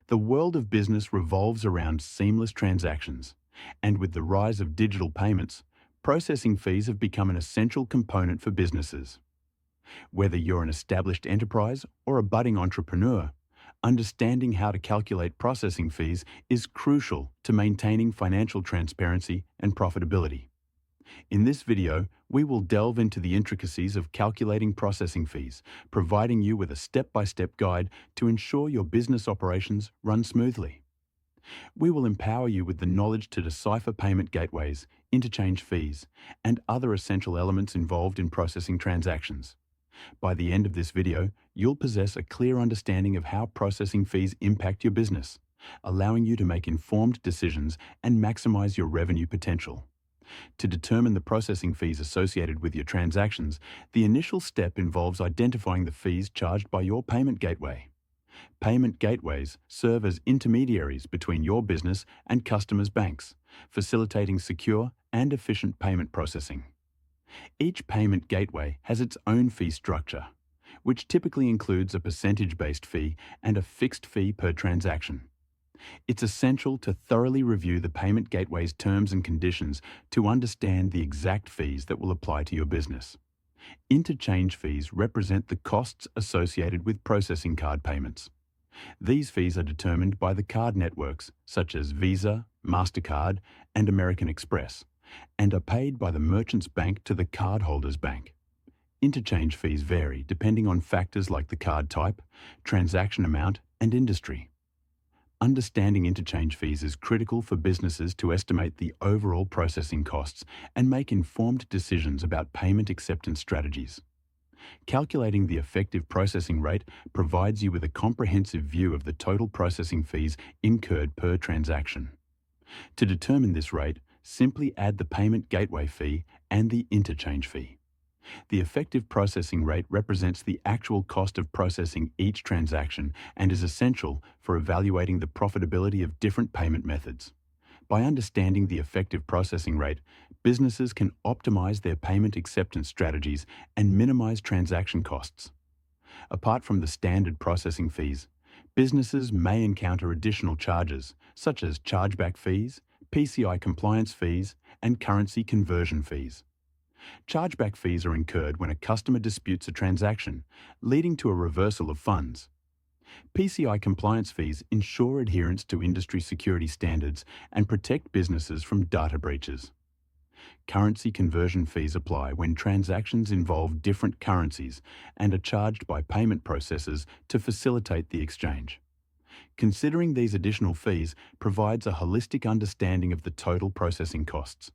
The world of business revolves around seamless transactions, and with the rise of digital payments, processing fees have become an essential component for businesses. Whether you're an established enterprise or a budding entrepreneur, understanding how to calculate processing fees is crucial to maintaining financial transparency and profitability. In this video, we will delve into the intricacies of calculating processing fees, providing you with a step-by-step guide to ensure your business operations run smoothly. We will empower you with the knowledge to decipher payment gateways, interchange fees, and other essential elements involved in processing transactions. By the end of this video, you'll possess a clear understanding of how processing fees impact your business, allowing you to make informed decisions and maximize your revenue potential. To determine the processing fees associated with your transactions, the initial step involves identifying the fees charged by your payment gateway. Payment gateways serve as intermediaries between your business and customers' banks, facilitating secure and efficient payment processing. Each payment gateway has its own fee structure, which typically includes a percentage-based fee and a fixed fee per transaction. It's essential to thoroughly review the payment gateway's terms and conditions to understand the exact fees that will apply to your business. Interchange fees represent the costs associated with processing card payments. These fees are determined by the card networks such as Visa, MasterCard, and American Express, and are paid by the merchant's bank to the cardholder's bank. Interchange fees vary depending on factors like the card type, transaction amount, and industry. Understanding interchange fees is critical for businesses to estimate the overall processing costs and make informed decisions about payment acceptance strategies. Calculating the effective processing rate provides you with a comprehensive view of the total processing fees incurred per transaction. To determine this rate, simply add the payment gateway fee and the interchange fee. The effective processing rate represents the actual cost of processing each transaction and is essential for evaluating the profitability of different payment methods. By understanding the effective processing rate, businesses can optimize their payment acceptance strategies and minimize transaction costs. Apart from the standard processing fees, businesses may encounter additional charges, such as chargeback fees, PCI compliance fees, and currency conversion fees. Chargeback fees are incurred when a customer disputes a transaction, leading to a reversal of funds. PCI compliance fees ensure adherence to industry security standards and protect businesses from data breaches. Currency conversion fees apply when transactions involve different currencies and are charged by payment processors to facilitate the exchange. Considering these additional fees provides a holistic understanding of the total processing costs.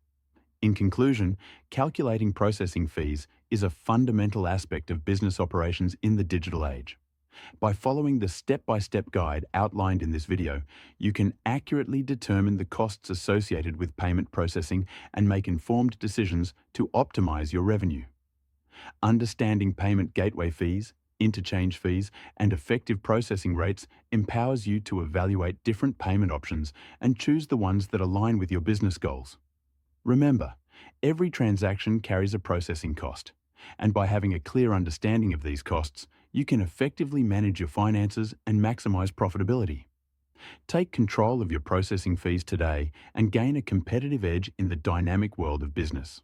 In conclusion, calculating processing fees is a fundamental aspect of business operations in the digital age. By following the step-by-step guide outlined in this video, you can accurately determine the costs associated with payment processing and make informed decisions to optimize your revenue. Understanding payment gateway fees, interchange fees, and effective processing rates empowers you to evaluate different payment options and choose the ones that align with your business goals. Remember, every transaction carries a processing cost, and by having a clear understanding of these costs, you can effectively manage your finances and maximize profitability. Take control of your processing fees today and gain a competitive edge in the dynamic world of business.